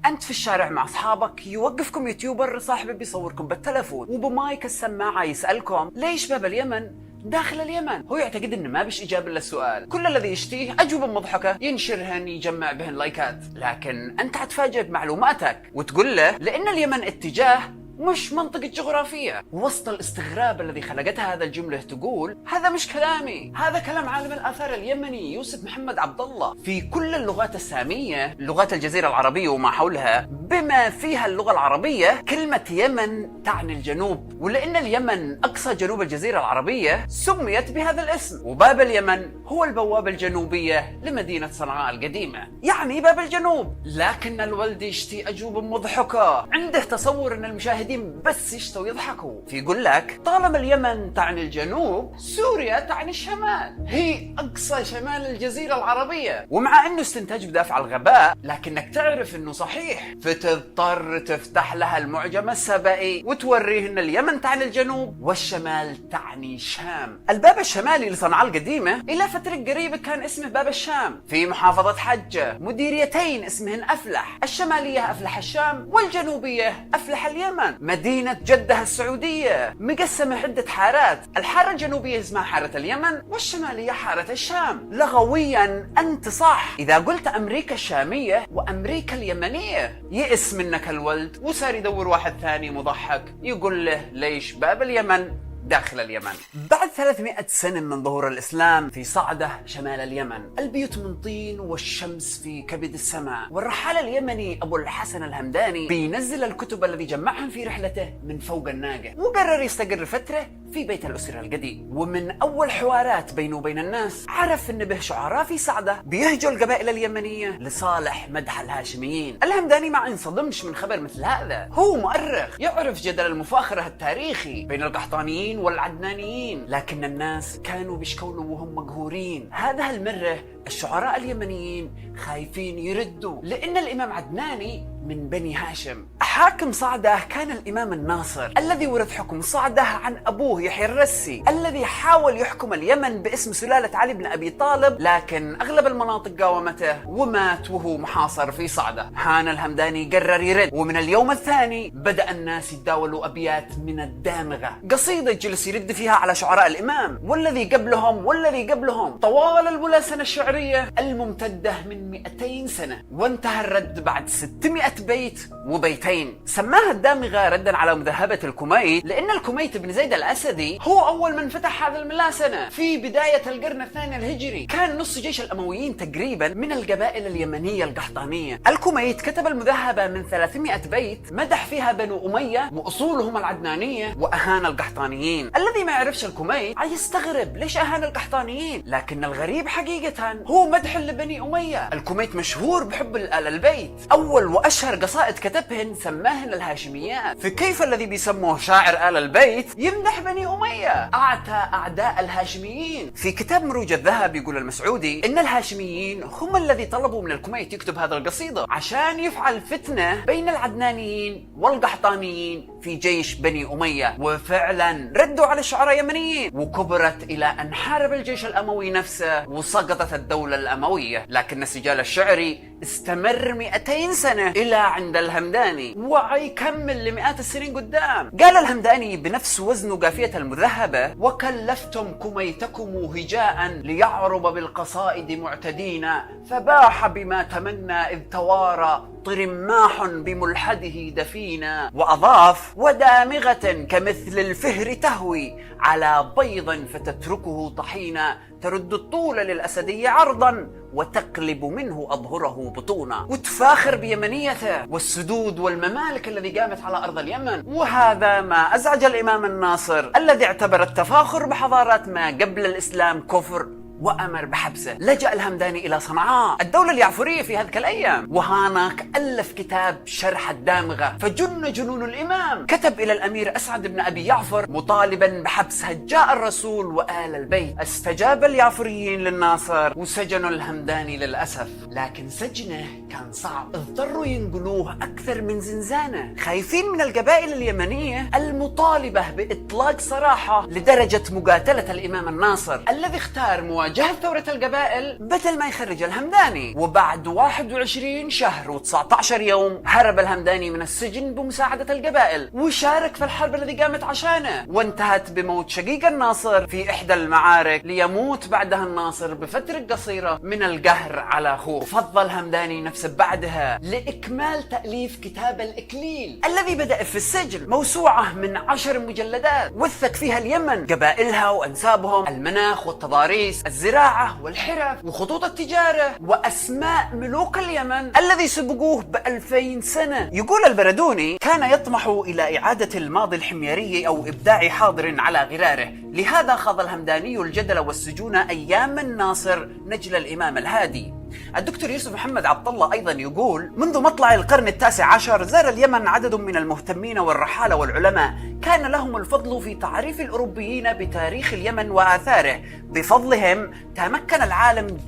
انت في الشارع مع اصحابك، يوقفكم يوتيوبر صاحبي بيصوركم بالتلفون وبمايك السماعه يسالكم ليش باب اليمن داخل اليمن. هو يعتقد انه ما بيش اجابه للسؤال، كل الذي يشتيه اجوبه مضحكه ينشرهن يجمع بهن لايكات. لكن انت حتفاجئ بمعلوماتك وتقول له لان اليمن اتجاه مش منطقة جغرافية. وسط الاستغراب الذي خلقتها هذا الجملة تقول هذا مش كلامي، هذا كلام عالم الآثار اليمني يوسف محمد عبد الله. في كل اللغات السامية، لغات الجزيرة العربية وما حولها بما فيها اللغة العربية، كلمة يمن تعني الجنوب، ولأن اليمن أقصى جنوب الجزيرة العربية سميت بهذا الاسم. وباب اليمن هو البوابة الجنوبية لمدينة صنعاء القديمة، يعني باب الجنوب. لكن الولد يشتي أجوبة مضحكة، عنده تصور أن المشاهدين بس يشتوا يضحكوا. فيقول لك طالما اليمن تعني الجنوب، سوريا تعني الشمال، هي أقصى شمال الجزيرة العربية. ومع أنه استنتاج بدافع الغباء، لكنك تعرف أنه صحيح، فتضطر تفتح لها المعجم السبئي وتوريه أن اليمن تعني الجنوب والشمال تعني الشام. الباب الشمالي لصنعاء القديمة إلى فترة قريبة كان اسمه باب الشام، في محافظة حجة مديريتين اسمهن أفلح، الشمالية أفلح الشام والجنوبية أفلح اليمن. مدينة جدة السعودية مقسمة عدة حارات، الحارة الجنوبية اسمها حارة اليمن والشمالية حارة الشام. لغويا أنت صح إذا قلت أمريكا الشامية وأمريكا اليمنية. يئس منك الولد وصار يدور واحد ثاني مضحك يقول له ليش باب اليمن داخل اليمن. بعد 300 سنة من ظهور الإسلام في صعدة شمال اليمن، البيوت من طين والشمس في كبد السماء، والرحالة اليمني أبو الحسن الهمداني بينزل الكتب الذي جمعهم في رحلته من فوق الناقة، وقرر يستقر فترة في بيت الأسرة القديم. ومن أول حوارات بينه وبين الناس عرف أن به شعراء في صعدة بيهجوا القبائل اليمنية لصالح مدح الهاشميين. الهمداني ما انصدمش من خبر مثل هذا، هو مؤرخ يعرف جدل المفاخرة التاريخي بين القحطانيين والعدنانيين، لكن الناس كانوا بيشكولوا وهم مقهورين. هذا المرة الشعراء اليمنيين خايفين يردوا، لأن الإمام عدناني من بني هاشم. حاكم صعدة كان الإمام الناصر الذي ورث حكم صعدة عن أبوه يحيى الرسي، الذي حاول يحكم اليمن باسم سلالة علي بن أبي طالب، لكن أغلب المناطق قاومته ومات وهو محاصر في صعدة. هان الهمداني قرر يرد، ومن اليوم الثاني بدأ الناس يتداولوا أبيات من الدامغة، قصيدة جلس يرد فيها على شعراء الإمام والذي قبلهم والذي قبلهم طوال البلاسنة الشعرية الممتدة من 200 سنة. وانتهى الرد بعد 600 بيت وبيتين. سماها الدامغة ردا على مذهبة الكميت، لأن الكميت بن زيد الأسدي هو أول من فتح هذا الملاسنة في بداية القرن الثاني الهجري. كان نص جيش الأمويين تقريبا من القبائل اليمنية القحطانية. الكميت كتب المذهبة من 300 بيت مدح فيها بنو أمية وأصولهم العدنانية وأهان القحطانيين. الذي ما يعرفش الكميت يستغرب ليش أهان القحطانيين، لكن الغريب حقيقة هو مدح لبني أمية. الكميت مشهور بحب آل البيت، أول وأشهر قصائد كتبهن سماهن الهاشميات. فكيف الذي بيسموه شاعر آل البيت يمدح بني أمية أعتى أعداء الهاشميين؟ في كتاب مروج الذهب يقول المسعودي إن الهاشميين هم الذي طلبوا من الكميت يكتب هذا القصيدة عشان يفعل فتنة بين العدنانيين والقحطانيين في جيش بني أمية. وفعلا ردوا على الشعراء اليمنيين، وكبرت إلى أن حارب الجيش الأموي نفسه وسقطت الدولة الأموية. لكن السجال الشعري استمر 200 سنة إلى عند الهمداني، ويكمل لمئات السنين قدام. قال الهمداني بنفس وزن قافية المذهبة: وكلفتم كميتكم هجاء ليعرب بالقصائد معتدين، فباح بما تمنى إذ توارى طرماح بملحده دفينا. وأضاف: ودامغة كمثل الفهر تهوي على بيض فتتركه طحينا، ترد الطول للأسدي عرضا وتقلب منه أظهره بطونا. وتفاخر بيمنيته والسدود والممالك الذي قامت على أرض اليمن. وهذا ما أزعج الإمام الناصر الذي اعتبر التفاخر بحضارات ما قبل الإسلام كفر، وأمر بحبسه. لجأ الهمداني إلى صنعاء الدولة اليعفورية في هذيك الأيام، وهناك ألف كتاب شرح الدامغة. فجن جنون الإمام، كتب إلى الأمير أسعد بن أبي يعفر مطالبا بحبس هجاء الرسول وآل البيت. استجاب اليعفوريين للناصر وسجنوا الهمداني للأسف، لكن سجنه كان صعب، اضطروا ينقلوه أكثر من زنزانة، خايفين من القبائل اليمنية المطالبة بإطلاق سراحة لدرجة مقاتلة الإمام الناصر الذي اختار مواجهة واجهت ثورة القبائل بدل ما يخرج الهمداني. وبعد 21 شهر و19 يوم هرب الهمداني من السجن بمساعدة القبائل وشارك في الحرب التي قامت عشانه، وانتهت بموت شقيق الناصر في إحدى المعارك، ليموت بعدها الناصر بفترة قصيرة من القهر على أخوه. فضل الهمداني نفسه بعدها لإكمال تأليف كتاب الإكليل الذي بدأ في السجن، موسوعة من 10 مجلدات وثق فيها اليمن، قبائلها وأنسابهم، المناخ والتضاريس، الزراعة والحرف وخطوط التجارة وأسماء ملوك اليمن الذي سبقوه ب2000 سنة. يقول البردوني: كان يطمح إلى إعادة الماضي الحميري أو إبداع حاضر على غراره، لهذا خاض الهمداني الجدل والسجون أيام الناصر نجل الإمام الهادي. الدكتور يوسف محمد عبد الله أيضا يقول: منذ مطلع القرن ال19 زار اليمن عدد من المهتمين والرحالة والعلماء كان لهم الفضل في تعريف الأوروبيين بتاريخ اليمن وآثاره. بفضلهم تمكن العالم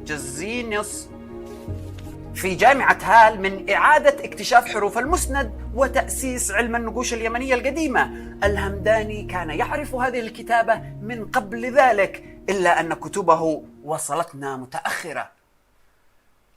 جزينيوس في جامعة هال من إعادة اكتشاف حروف المسند وتأسيس علم النقوش اليمنية القديمة. الهمداني كان يعرف هذه الكتابة من قبل ذلك، إلا أن كتبه وصلتنا متأخرة.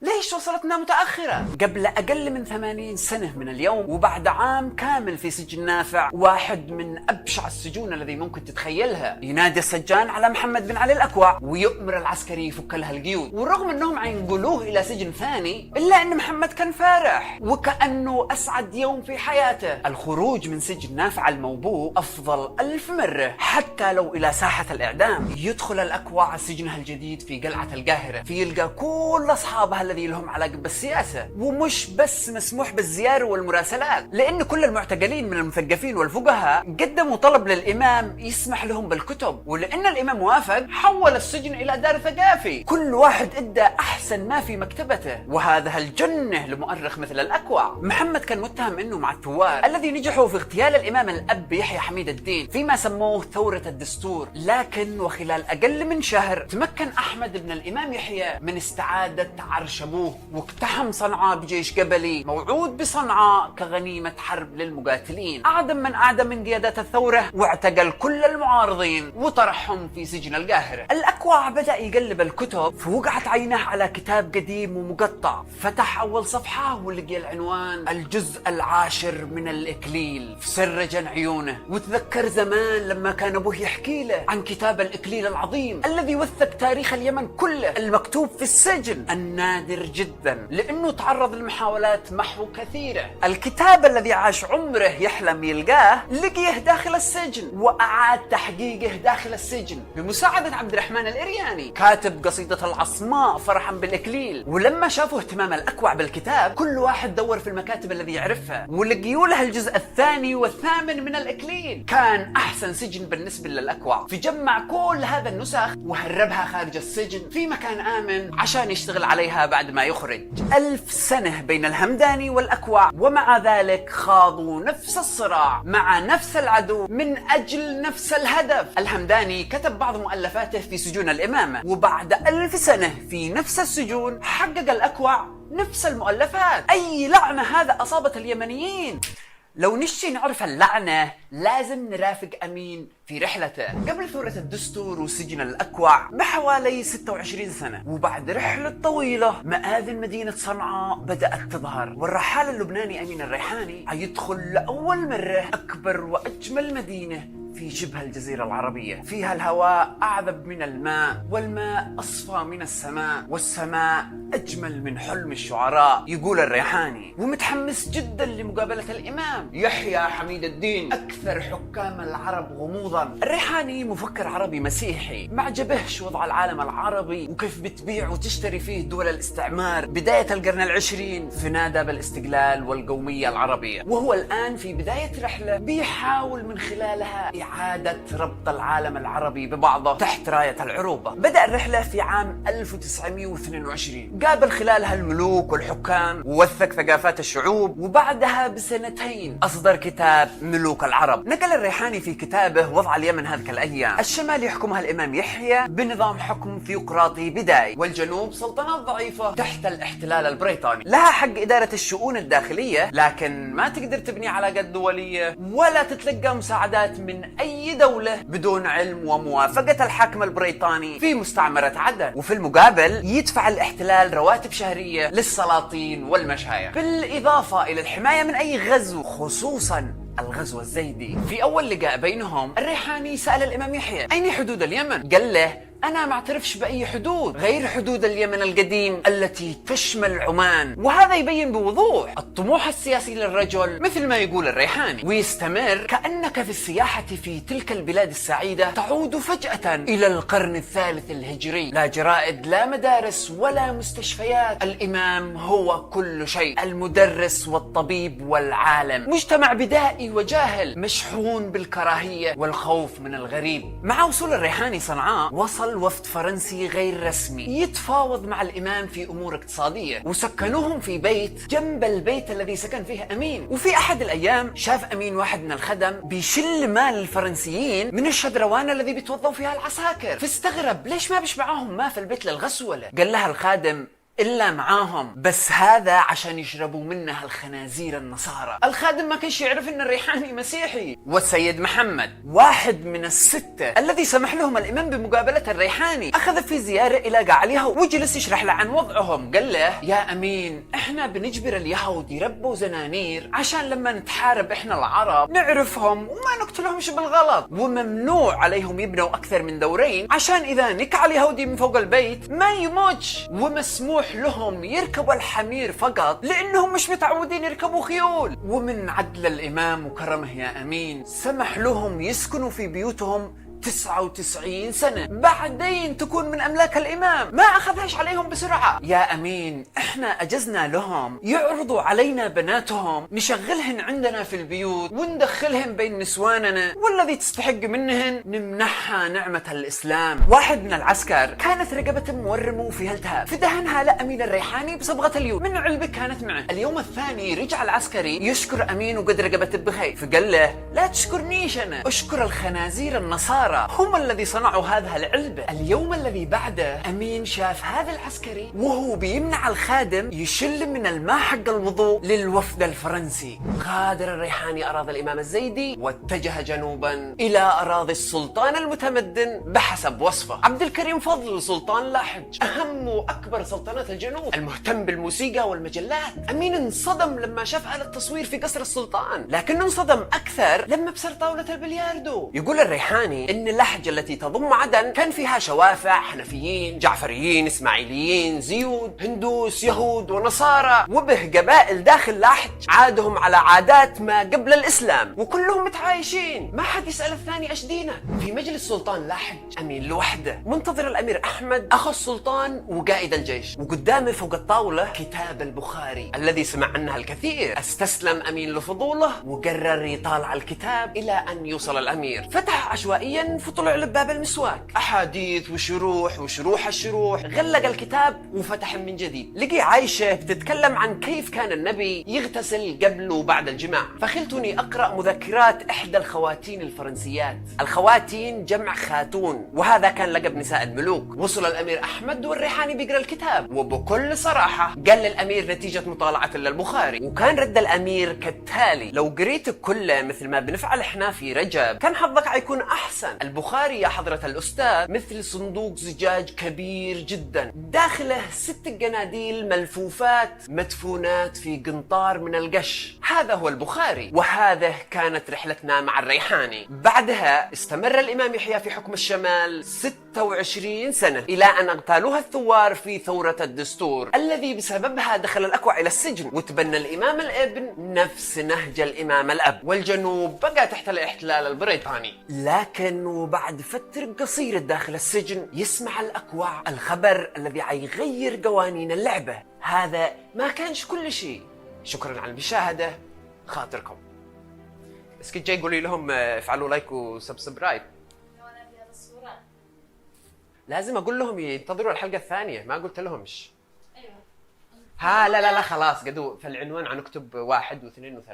ليش وصلتنا متأخرة؟ قبل أقل من 80 سنة من اليوم، وبعد عام كامل في سجن نافع، واحد من أبشع السجون الذي ممكن تتخيلها. ينادي السجان على محمد بن علي الأكوع ويؤمر العسكري يفك لها القيود، ورغم أنهم عينقلوه إلى سجن ثاني إلا أن محمد كان فارح وكأنه أسعد يوم في حياته. الخروج من سجن نافع الموبوء أفضل 1000 مرة حتى لو إلى ساحة الإعدام. يدخل الأكوع سجنها الجديد في قلعة القاهرة، فيلقى كل أصحابها الذي لهم علاقة بالسياسة، ومش بس مسموح بالزيارة والمراسلات، لأن كل المعتقلين من المثقفين والفقهاء قدموا طلب للإمام يسمح لهم بالكتب، ولأن الإمام وافق حول السجن إلى دار ثقافي، كل واحد ادى أحسن ما في مكتبته، وهذا الجنة لمؤرخ مثل الأكوع. محمد كان متهم إنه مع الثوار الذي نجحوا في اغتيال الإمام الأب يحيى حميد الدين فيما سموه ثورة الدستور، لكن وخلال أقل من شهر تمكن أحمد بن الإمام يحيى من استعادة عرش أبوه، واقتحم صنعاء بجيش قبلي موعود بصنعاء كغنيمة حرب للمقاتلين. أعدم من قيادات الثورة، واعتقل كل المعارضين وطرحهم في سجن القاهرة. الأكوع بدأ يقلب الكتب، فوقعت عينه على كتاب قديم ومقطع. فتح أول صفحة ولقي العنوان: الجزء العاشر من الإكليل. سرج عيونه وتذكر زمان لما كان أبوه يحكي له عن كتاب الإكليل العظيم الذي وثق تاريخ اليمن كله، المكتوب في السجن، النادر جدا لأنه تعرض لمحاولات محو كثيرة. الكتاب الذي عاش عمره يحلم يلقاه لقيه داخل السجن، وأعاد تحقيقه داخل السجن بمساعدة عبد الرحمن الإرياني كاتب قصيدة العصماء فرحا بالإكليل. ولما شافوا اهتمام الأكوع بالكتاب، كل واحد دور في المكاتب الذي يعرفها ولقيوا له الجزء الثاني والثامن من الإكليل. كان أحسن سجن بالنسبة للأكوع، فجمع كل هذا النسخ وهربها خارج السجن في مكان آمن عشان يشتغل عليها بعد ما يخرج. 1000 سنة بين الهمداني والأكوع، ومع ذلك خاضوا نفس الصراع مع نفس العدو من أجل نفس الهدف. الهمداني كتب بعض مؤلفاته في سجون الإمامة، وبعد 1000 سنة في نفس السجون حقق الأكوع نفس المؤلفات. أي لعنة هذا أصابت اليمنيين! لو نشي نعرف اللعنة لازم نرافق أمين في رحلته. قبل ثورة الدستور وسجن الأكوع بحوالي 26 سنة، وبعد رحلة طويلة، مآذن مدينة صنعاء بدأت تظهر، والرحال اللبناني أمين الريحاني هيدخل لأول مرة أكبر وأجمل مدينة في شبه الجزيرة العربية، فيها الهواء أعذب من الماء، والماء أصفى من السماء، والسماء أجمل من حلم الشعراء. يقول الريحاني: ومتحمس جدا لمقابلة الإمام يحيى حميد الدين، أكثر حكام العرب غموضا. الريحاني مفكر عربي مسيحي، ما عجبهش وضع العالم العربي وكيف بتبيع وتشتري فيه دول الاستعمار بداية القرن العشرين، فنادى بالاستقلال والقومية العربية. وهو الآن في بداية رحلة بيحاول من خلالها إعادة ربط العالم العربي ببعضه تحت راية العروبة. بدأ الرحلة في عام 1922 قابل خلالها الملوك والحكام ووثق ثقافات الشعوب، وبعدها بسنتين أصدر كتاب ملوك العرب. نقل الريحاني في كتابه وضع اليمن هذه الأيام: الشمال يحكمها الإمام يحيى بنظام حكم ثيوقراطي بدائي، والجنوب سلطنات ضعيفة تحت الاحتلال البريطاني، لها حق إدارة الشؤون الداخلية لكن ما تقدر تبني علاقات دولية ولا تتلقى مساعدات من أي دولة بدون علم وموافقة الحاكم البريطاني في مستعمرة عدن. وفي المقابل يدفع الاحتلال رواتب شهرية للسلاطين والمشايخ، بالإضافة إلى الحماية من أي غزو، خصوصاً الغزو الزيدي. في أول لقاء بينهم الريحاني سأل الإمام يحيى: أين حدود اليمن؟ قال له: أنا ما اعترفش بأي حدود غير حدود اليمن القديم التي تشمل عمان. وهذا يبين بوضوح الطموح السياسي للرجل مثل ما يقول الريحاني، ويستمر: كأنك في السياحة في تلك البلاد السعيدة تعود فجأة إلى القرن الثالث الهجري، لا جرائد لا مدارس ولا مستشفيات، الإمام هو كل شيء، المدرس والطبيب والعالم، مجتمع بدائي وجاهل مشحون بالكراهية والخوف من الغريب. مع وصول الريحاني صنعاء وصل وفد فرنسي غير رسمي يتفاوض مع الإمام في أمور اقتصادية، وسكنوهم في بيت جنب البيت الذي سكن فيه أمين. وفي أحد الأيام شاف أمين واحد من الخدم بيشل مال الفرنسيين من الشدروان الذي بيتوظفوا فيها العساكر، فاستغرب ليش ما بيش معاهم ما في البيت للغسولة. قال لها الخادم: إلا معاهم، بس هذا عشان يشربوا منها الخنازير النصارى. الخادم ما كانش يعرف إن الريحاني مسيحي. والسيد محمد واحد من الستة الذي سمح لهم الإمام بمقابلة الريحاني أخذ في زيارة إلى قاعلها وجلس يشرح له عن وضعهم. قال له: يا أمين، إحنا بنجبر اليهود يربوا زنانير عشان لما نتحارب إحنا العرب نعرفهم وما نقتلهمش بالغلط، وممنوع عليهم يبنوا أكثر من دورين عشان إذا نكع اليهودي من فوق البيت ما يموتش، ومسموح لهم يركبوا الحمير فقط لأنهم مش متعودين يركبوا خيول. ومن عدل الإمام وكرمه يا أمين سمح لهم يسكنوا في بيوتهم 99 سنة، بعدين تكون من أملاك الإمام، ما أخذهاش عليهم بسرعة. يا أمين، إحنا أجزنا لهم يعرضوا علينا بناتهم نشغلهن عندنا في البيوت وندخلهن بين نسواننا، والذي تستحق منهن نمنحها نعمة الإسلام. واحد من العسكر كانت رقبة مورمة وفيها التهاب، فدهنها لأمين الريحاني بصبغة اليود من علبة كانت معه. اليوم الثاني رجع العسكري يشكر أمين وقد رقبته بخير، فقال له: لا تشكرنيش أنا، أشكر الخنازير النصارى، هم الذي صنعوا هذه العلبة. اليوم الذي بعده أمين شاف هذا العسكري وهو بيمنع الخادم يشل من الماء حق الوضوء للوفد الفرنسي. غادر الريحاني أراضي الإمام الزيدي واتجه جنوبا إلى أراضي السلطان المتمدن بحسب وصفه عبد الكريم فضل سلطان لاحج، أهم وأكبر سلطنات الجنوب، المهتم بالموسيقى والمجلات. أمين انصدم لما شاف آلة التصوير في قصر السلطان، لكنه انصدم أكثر لما بصر طاولة البلياردو. يقول الريحاني إن اللهجة التي تضم عدن كان فيها شوافع، حنفيين، جعفريين، إسماعيليين، زيود، هندوس، يهود ونصارى، وبه قبائل داخل لاحج عادهم على عادات ما قبل الإسلام، وكلهم متعايشين، ما حد يسأل الثاني إيش دينك. في مجلس سلطان لاحج أمين لوحده منتظر الأمير أحمد أخو السلطان وقائد الجيش، وقدامه فوق الطاولة كتاب البخاري الذي سمع عنها الكثير. استسلم أمين لفضوله وقرر يطالع الكتاب إلى أن يوصل الأمير. فتح عشوائيا فطلع له باب المسواك، أحاديث وشروح وشروح الشروح. غلق الكتاب وفتح من جديد، لقي عايشة بتتكلم عن كيف كان النبي يغتسل قبل وبعد الجماع. فخلتني أقرأ مذكرات إحدى الخواتين الفرنسيات. الخواتين جمع خاتون، وهذا كان لقب نساء الملوك. وصل الأمير أحمد والريحاني بيقرأ الكتاب، وبكل صراحة قال للأمير نتيجة مطالعة للبخاري. وكان رد الأمير كالتالي: لو قريت كله مثل ما بنفعل إحنا في رجب كان حظك حيكون أحسن. البخاري يا حضرة الأستاذ مثل صندوق زجاج كبير جدا، داخله 6 قناديل ملفوفات مدفونات في قنطار من القش، هذا هو البخاري. وهذا كانت رحلتنا مع الريحاني. بعدها استمر الإمام يحيى في حكم الشمال 26 سنة إلى أن اغتالوها الثوار في ثورة الدستور الذي بسببها دخل الأكوع إلى السجن، وتبنى الإمام الابن نفس نهج الإمام الأب، والجنوب بقى تحت الاحتلال البريطاني. لكن وبعد فترة قصيرة داخل السجن يسمع الأكوع الخبر الذي حيغير قوانين اللعبة. هذا ما كانش كل شيء. شكرا على المشاهدة، خاطركم. بس كنت جاي قولي لهم افعلوا لايك وسبسكرايب. لازم اقول لهم ينتظروا الحلقة الثانية، ما قلت لهمش. ايوه ها لا لا لا خلاص قدو في العنوان عنكتب 1 و2 و3.